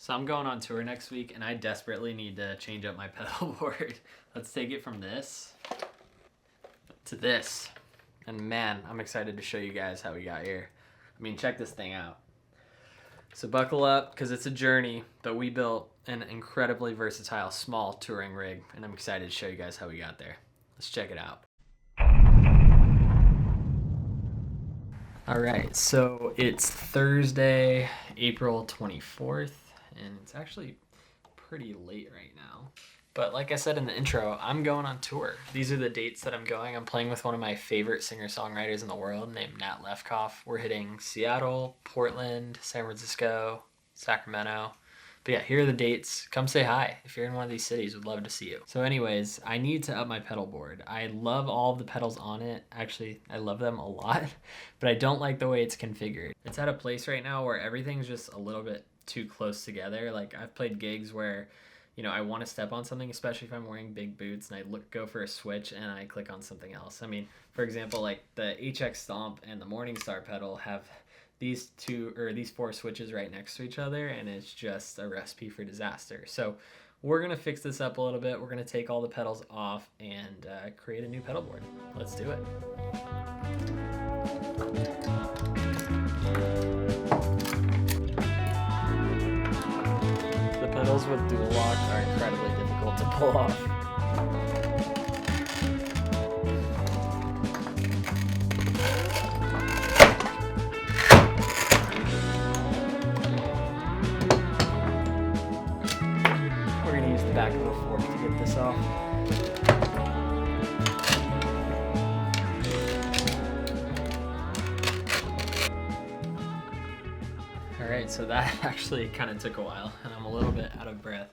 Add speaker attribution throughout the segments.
Speaker 1: So I'm going on tour next week and I desperately need to change up my pedal board. Let's take it from this to this. And man, I'm excited to show you guys how we got here. I mean, check this thing out. So buckle up, because it's a journey, but we built an incredibly versatile small touring rig, and I'm excited to show you guys how we got there. Let's check it out. All right, so it's Thursday, April 24th, and it's actually pretty late right now. But like I said in the intro, I'm going on tour. These are the dates that I'm going. I'm playing with one of my favorite singer-songwriters in the world named Nat Lefkoff. We're hitting Seattle, Portland, San Francisco, Sacramento. But yeah, here are the dates. Come say hi. If you're in one of these cities, we'd love to see you. So anyways, I need to up my pedal board. I love all of the pedals on it. Actually, I love them a lot, but I don't like the way it's configured. It's at a place right now where everything's just a little bit too close together. Like I've played gigs where I want to step on something, especially if I'm wearing big boots, and I go for a switch and I click on something else. I mean, for example, like the HX Stomp and the Morningstar pedal have these four switches right next to each other, and it's just a recipe for disaster. So we're going to fix this up a little bit. We're going to take all the pedals off and create a new pedal board. Let's do it. Pedals with dual lock are incredibly difficult to pull off. We're going to use the back of a fork to get this off. Alright, so that actually kind of took a while, and I'm a little bit out of breath.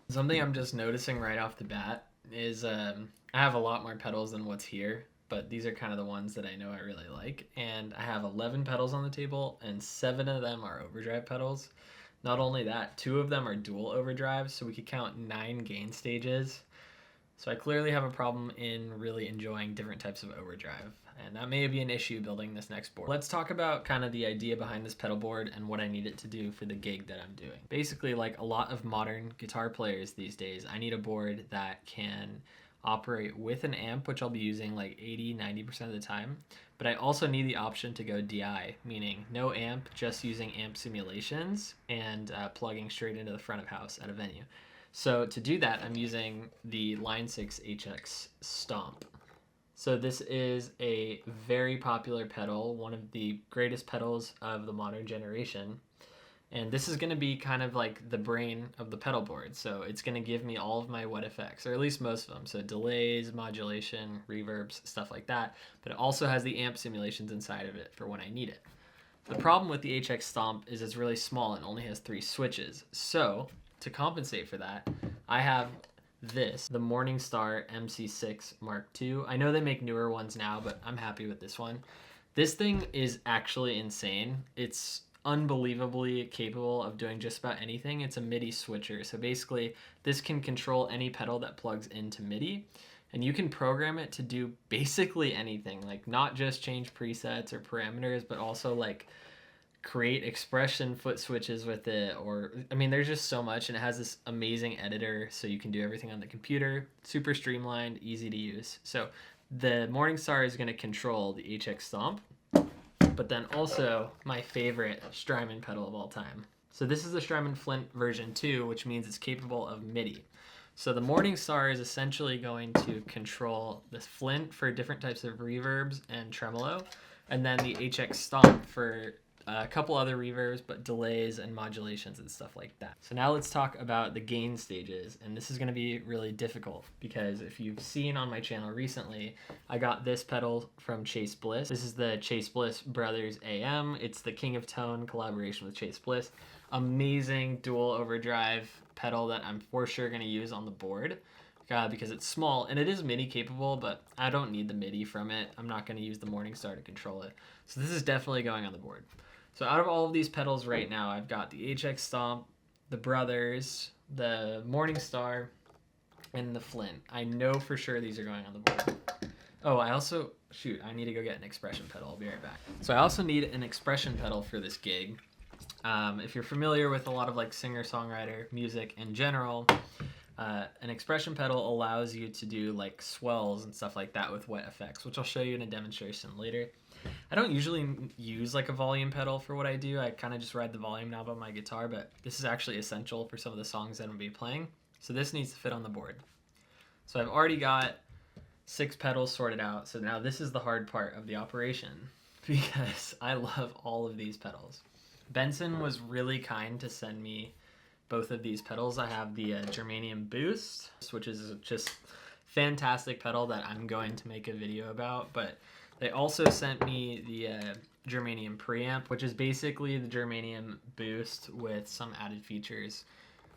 Speaker 1: Something I'm just noticing right off the bat is I have a lot more pedals than what's here, but these are kind of the ones that I know I really like. And I have 11 pedals on the table, and 7 of them are overdrive pedals. Not only that, 2 of them are dual overdrives, so we could count 9 gain stages. So I clearly have a problem in really enjoying different types of overdrive, and that may be an issue building this next board. Let's talk about kind of the idea behind this pedal board and what I need it to do for the gig that I'm doing. Basically, like a lot of modern guitar players these days, I need a board that can operate with an amp, which I'll be using like 80-90% of the time, but I also need the option to go DI, meaning no amp, just using amp simulations and plugging straight into the front of house at a venue. So to do that, I'm using the Line 6 HX Stomp. So this is a very popular pedal, one of the greatest pedals of the modern generation. And this is going to be kind of like the brain of the pedal board. So it's going to give me all of my wet effects, or at least most of them. So delays, modulation, reverbs, stuff like that. But it also has the amp simulations inside of it for when I need it. The problem with the HX Stomp is it's really small and only has 3 switches. So to compensate for that, I have the Morningstar MC6 Mark II. I know they make newer ones now, but I'm happy with this one. This thing is actually insane. It's unbelievably capable of doing just about anything. It's a MIDI switcher. So basically, this can control any pedal that plugs into MIDI, and you can program it to do basically anything, like not just change presets or parameters, but also like create expression foot switches with it, or I mean there's just so much, and it has this amazing editor so you can do everything on the computer. Super streamlined, easy to use. So the Morningstar is going to control the HX Stomp, but then also my favorite Strymon pedal of all time. So this is the Strymon Flint version 2, which means it's capable of MIDI. So the Morningstar is essentially going to control the Flint for different types of reverbs and tremolo, and then the HX Stomp for a couple other reverbs, but delays and modulations and stuff like that. So now let's talk about the gain stages, and this is going to be really difficult because if you've seen on my channel recently, I got this pedal from Chase Bliss. This is the Chase Bliss Brothers AM. It's the King of Tone collaboration with Chase Bliss. Amazing dual overdrive pedal that I'm for sure going to use on the board because it's small and it is MIDI capable, but I don't need the MIDI from it. I'm not going to use the Morningstar to control it. So this is definitely going on the board. So out of all of these pedals right now, I've got the HX Stomp, the Brothers, the Morningstar, and the Flint. I know for sure these are going on the board. Oh, I need to go get an expression pedal. I'll be right back. So I also need an expression pedal for this gig. If you're familiar with a lot of like singer-songwriter music in general, an expression pedal allows you to do like swells and stuff like that with wet effects, which I'll show you in a demonstration later. I don't usually use like a volume pedal for what I do. I kind of just ride the volume knob on my guitar, but this is actually essential for some of the songs that I'm going to be playing. So this needs to fit on the board. So I've already got 6 pedals sorted out. So now this is the hard part of the operation because I love all of these pedals. Benson was really kind to send me both of these pedals. I have the Germanium Boost, which is just fantastic pedal that I'm going to make a video about, but they also sent me the Germanium Preamp, which is basically the Germanium Boost with some added features.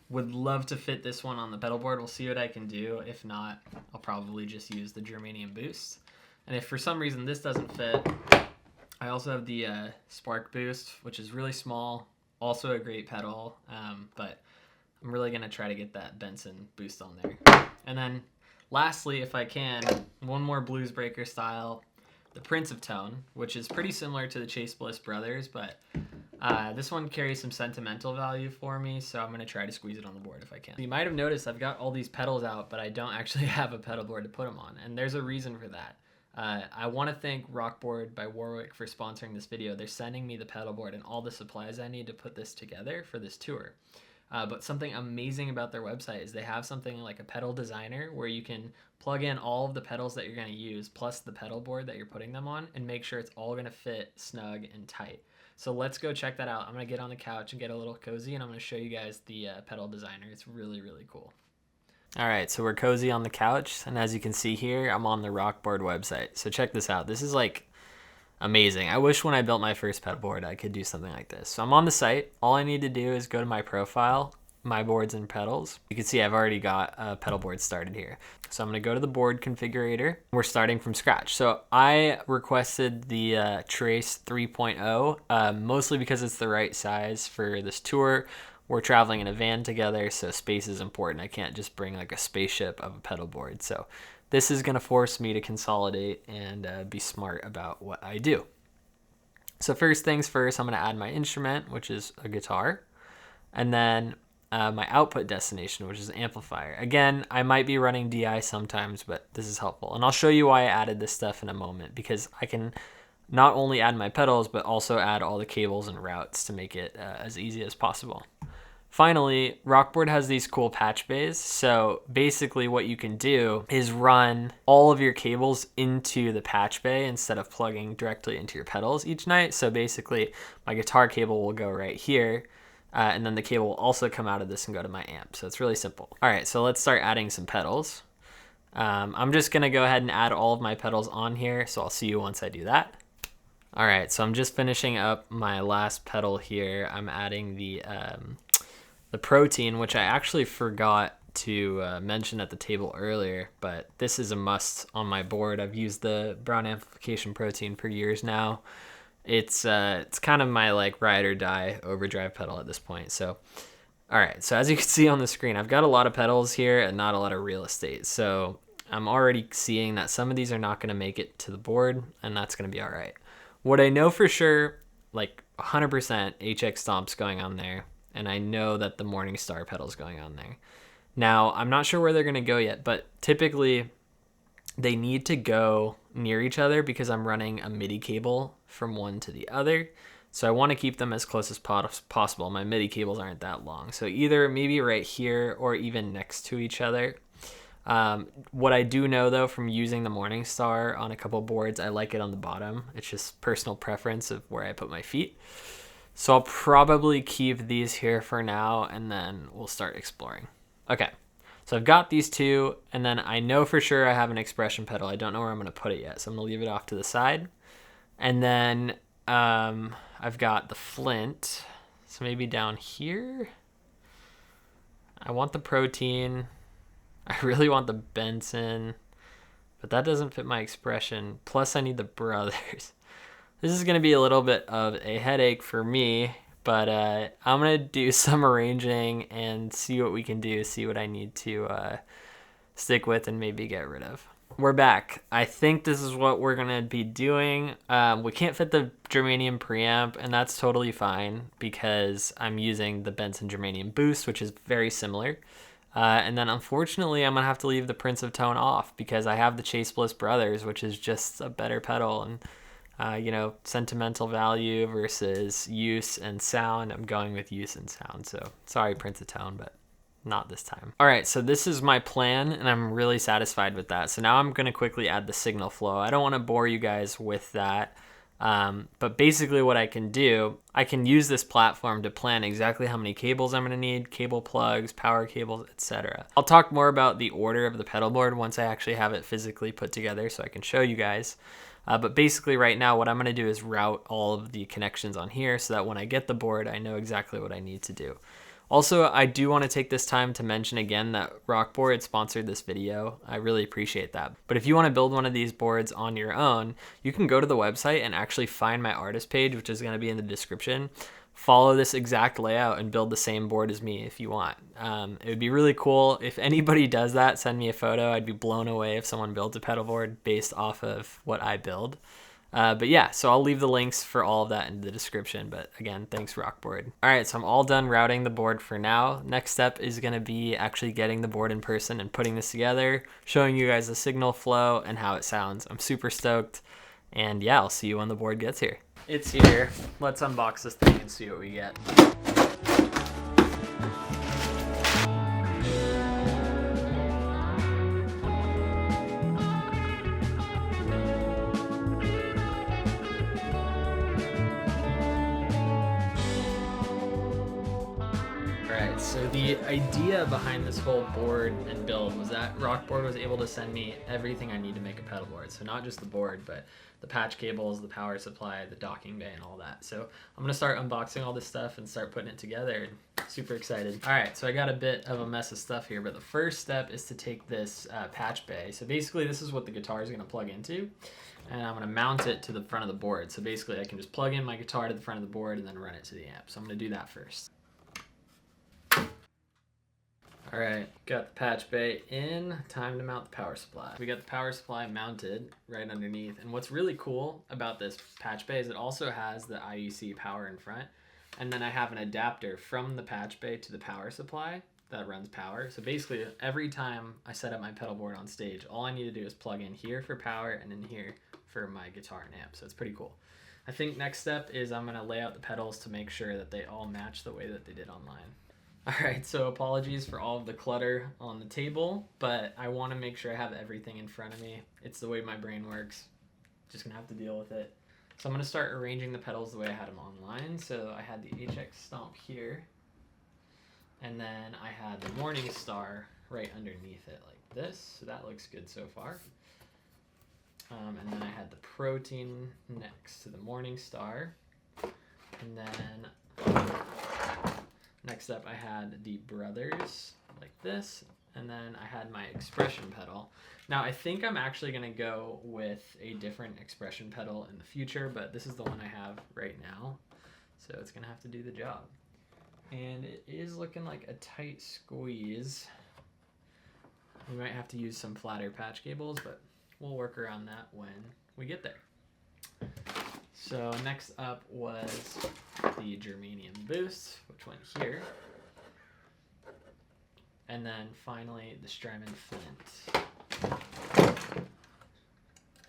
Speaker 1: Would love to fit this one on the pedal board. We'll see what I can do. If not, I'll probably just use the Germanium Boost. And if for some reason this doesn't fit, I also have the Spark Boost, which is really small, also a great pedal, but I'm really going to try to get that Benson Boost on there. And then lastly, if I can, one more Blues Breaker style, the Prince of Tone, which is pretty similar to the Chase Bliss Brothers, but this one carries some sentimental value for me, so I'm going to try to squeeze it on the board if I can. You might have noticed I've got all these pedals out, but I don't actually have a pedal board to put them on, and there's a reason for that. I want to thank Rockboard by Warwick for sponsoring this video. They're sending me the pedal board and all the supplies I need to put this together for this tour. But something amazing about their website is they have something like a pedal designer where you can plug in all of the pedals that you're going to use plus the pedal board that you're putting them on and make sure it's all going to fit snug and tight. So let's go check that out. I'm going to get on the couch and get a little cozy, and I'm going to show you guys the pedal designer. It's really, really cool. All right, so we're cozy on the couch, and as you can see here, I'm on the Rockboard website. So check this out. This is like amazing. I wish when I built my first pedal board I could do something like this. So I'm on the site. All I need to do is go to my profile, my boards and pedals. You can see I've already got a pedal board started here. So I'm going to go to the board configurator. We're starting from scratch. So I requested the Trace 3.0 mostly because it's the right size for this tour. We're traveling in a van together, so space is important. I can't just bring like a spaceship of a pedal board. So this is going to force me to consolidate and be smart about what I do. So first things first, I'm going to add my instrument, which is a guitar, and then my output destination, which is an amplifier. Again, I might be running DI sometimes, but this is helpful. And I'll show you why I added this stuff in a moment, because I can not only add my pedals, but also add all the cables and routes to make it as easy as possible. Finally, Rockboard has these cool patch bays. So basically what you can do is run all of your cables into the patch bay instead of plugging directly into your pedals each night. So basically my guitar cable will go right here, and then the cable will also come out of this and go to my amp. So it's really simple. All right, so let's start adding some pedals. I'm just gonna go ahead and add all of my pedals on here. So I'll see you once I do that. All right, so I'm just finishing up my last pedal here. I'm adding the protein, which I actually forgot to mention at the table earlier, but this is a must on my board. I've used the Brown amplification protein for years now. It's kind of my like ride or die overdrive pedal at this point. So, all right, so as you can see on the screen, I've got a lot of pedals here and not a lot of real estate. So I'm already seeing that some of these are not going to make it to the board, and that's going to be all right. What I know for sure, like 100% HX Stomp's going on there. And I know that the Morningstar pedal's going on there. Now, I'm not sure where they're going to go yet, but typically they need to go near each other because I'm running a MIDI cable from one to the other. So I want to keep them as close as possible. My MIDI cables aren't that long. So either maybe right here or even next to each other. What I do know, though, from using the Morningstar on a couple boards, I like it on the bottom. It's just personal preference of where I put my feet. So I'll probably keep these here for now, and then we'll start exploring. Okay, so I've got these two, and then I know for sure I have an expression pedal. I don't know where I'm going to put it yet, so I'm going to leave it off to the side. And then I've got the flint, so maybe down here. I want the protein. I really want the Benson, but that doesn't fit my expression. Plus, I need the brothers. This is going to be a little bit of a headache for me, but I'm going to do some arranging and see what we can do, see what I need to stick with and maybe get rid of. We're back. I think this is what we're going to be doing. We can't fit the germanium preamp, and that's totally fine because I'm using the Benson germanium boost, which is very similar. And then unfortunately, I'm going to have to leave the Prince of Tone off because I have the Chase Bliss Brothers, which is just a better pedal. And, you know, sentimental value versus use and sound. I'm going with use and sound. So sorry, Prince of Tone, but not this time. All right, so this is my plan, and I'm really satisfied with that. So now I'm going to quickly add the signal flow. I don't want to bore you guys with that, but basically what I can do, I can use this platform to plan exactly how many cables I'm going to need, cable plugs, power cables, etc. I'll talk more about the order of the pedal board once I actually have it physically put together so I can show you guys. But basically right now what I'm going to do is route all of the connections on here so that when I get the board, I know exactly what I need to do. Also, I do want to take this time to mention again that Rockboard sponsored this video. I really appreciate that. But if you want to build one of these boards on your own, you can go to the website and actually find my artist page, which is going to be in the description. Follow this exact layout and build the same board as me if you want. It would be really cool. If anybody does that, send me a photo. I'd be blown away if someone builds a pedal board based off of what I build. But yeah, so I'll leave the links for all of that in the description. But again, thanks Rockboard. All right, so I'm all done routing the board for now. Next step is gonna be actually getting the board in person and putting this together, showing you guys the signal flow and how it sounds. I'm super stoked. And yeah, I'll see you when the board gets here. It's here. Let's unbox this thing and see what we get. So the idea behind this whole board and build was that Rockboard was able to send me everything I need to make a pedal board. So not just the board, but the patch cables, the power supply, the docking bay, and all that. So I'm gonna start unboxing all this stuff and start putting it together. Super excited. All right, so I got a bit of a mess of stuff here, but the first step is to take this patch bay. So basically this is what the guitar is gonna plug into. And I'm gonna mount it to the front of the board. So basically I can just plug in my guitar to the front of the board and then run it to the amp. So I'm gonna do that first. All right, got the patch bay in, time to mount the power supply. We got the power supply mounted right underneath. And what's really cool about this patch bay is it also has the IEC power in front. And then I have an adapter from the patch bay to the power supply that runs power. So basically every time I set up my pedal board on stage, all I need to do is plug in here for power and in here for my guitar and amp. So it's pretty cool. I think next step is I'm gonna lay out the pedals to make sure that they all match the way that they did online. All right, so apologies for all of the clutter on the table, but I want to make sure I have everything in front of me. It's the way my brain works. Just gonna have to deal with it. So I'm gonna start arranging the pedals the way I had them online. So I had the HX Stomp here, and then I had the Morning Star right underneath it like this. So that looks good so far. And then I had the Protein next to the Morning Star, and then next up I had the Brothers like this, and then I had my Expression pedal. Now I think I'm actually gonna go with a different Expression pedal in the future, but this is the one I have right now, so it's gonna have to do the job. And it is looking like a tight squeeze. We might have to use some flatter patch cables, but we'll work around that when we get there. So next up was the germanium boost, which went here. And then finally the Strymon Flint,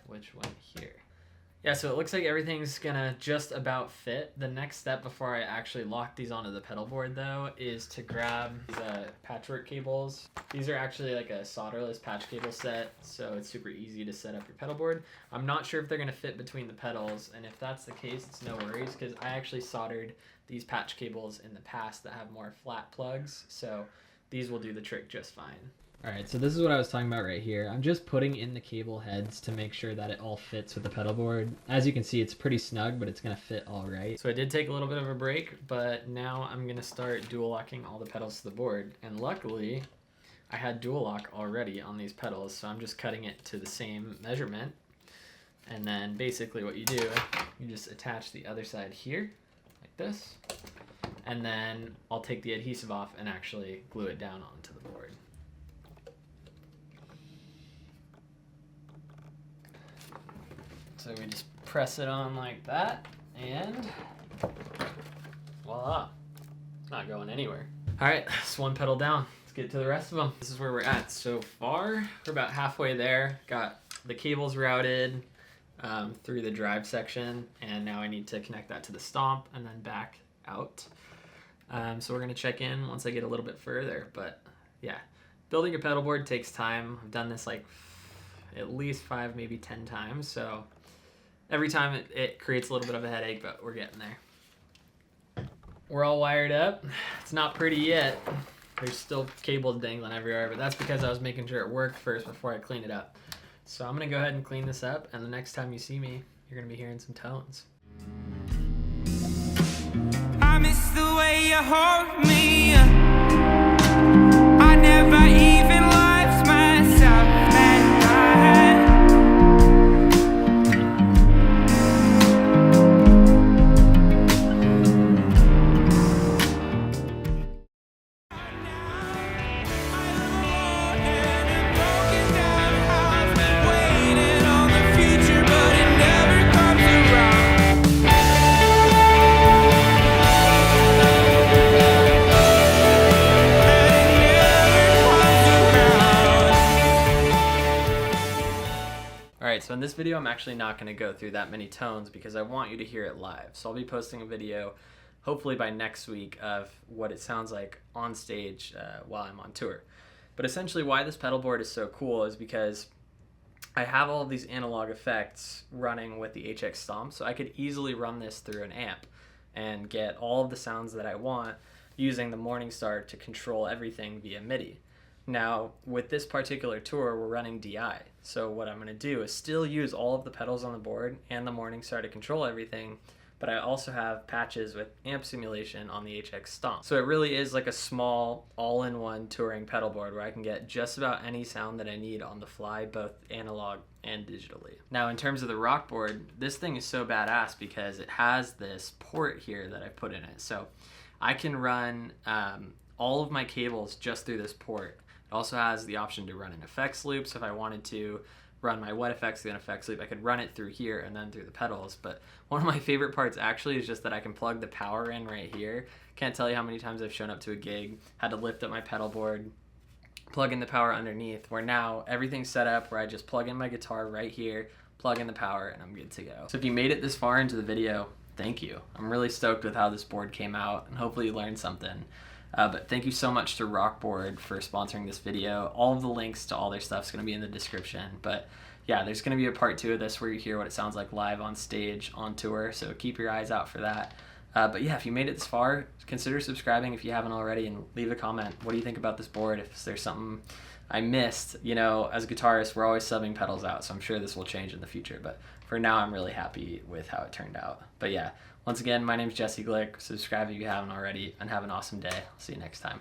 Speaker 1: which went here. Yeah, so it looks like everything's gonna just about fit. The next step before I actually lock these onto the pedal board though is to grab these patchwork cables. These are actually like a solderless patch cable set, so it's super easy to set up your pedal board. I'm not sure if they're gonna fit between the pedals, and if that's the case, it's no worries, because I actually soldered these patch cables in the past that have more flat plugs, so these will do the trick just fine. All right, so this is what I was talking about right here. I'm just putting in the cable heads to make sure that it all fits with the pedal board. As you can see, it's pretty snug, but it's gonna fit all right. So I did take a little bit of a break, but now I'm gonna start dual locking all the pedals to the board. And luckily, I had dual lock already on these pedals, so I'm just cutting it to the same measurement. And then basically what you do, you just attach the other side here, like this. And then I'll take the adhesive off and actually glue it down onto the board. So we just press it on like that, and voila. It's not going anywhere. All right, that's one pedal down. Let's get to the rest of them. This is where we're at so far. We're about halfway there. Got the cables routed through the drive section, and now I need to connect that to the stomp and then back out. So we're gonna check in once I get a little bit further, but yeah, building a pedal board takes time. I've done this like at least 5, maybe 10 times, so every time it creates a little bit of a headache, but we're getting there. We're all wired up. It's not pretty yet. There's still cables dangling everywhere, but that's because I was making sure it worked first before I clean it up. So I'm gonna go ahead and clean this up, and the next time you see me, you're gonna be hearing some tones. I miss the way you hold me. I never even loved myself that night. Alright, so in this video I'm actually not going to go through that many tones because I want you to hear it live. So I'll be posting a video hopefully by next week of what it sounds like on stage while I'm on tour. But essentially why this pedal board is so cool is because I have all of these analog effects running with the HX Stomp, so I could easily run this through an amp and get all of the sounds that I want using the Morningstar to control everything via MIDI. Now, with this particular tour, we're running DI, so what I'm going to do is still use all of the pedals on the board and the Morningstar to control everything, but I also have patches with amp simulation on the HX Stomp. So it really is like a small, all-in-one touring pedal board where I can get just about any sound that I need on the fly, both analog and digitally. Now, in terms of the Rockboard, this thing is so badass because it has this port here that I put in it. So I can run all of my cables just through this port. It also has the option to run an effects loop, so if I wanted to run my wet effects through an effects loop, I could run it through here and then through the pedals. But one of my favorite parts actually is just that I can plug the power in right here. Can't tell you how many times I've shown up to a gig, had to lift up my pedal board, plug in the power underneath, where now everything's set up where I just plug in my guitar right here, plug in the power, and I'm good to go. So if you made it this far into the video, thank you. I'm really stoked with how this board came out, and hopefully you learned something. But thank you so much to Rockboard for sponsoring this video. All of the links to all their stuff is going to be in the description. But yeah, there's going to be a part 2 of this where you hear what it sounds like live on stage on tour, so keep your eyes out for that. But yeah, if you made it this far, consider subscribing if you haven't already, and leave a comment. What do you think about this board? If there's something I missed, you know, as a guitarist, we're always subbing pedals out, so I'm sure this will change in the future. But for now, I'm really happy with how it turned out. But yeah, once again, my name's Jesse Glick. Subscribe if you haven't already, and have an awesome day. I'll see you next time.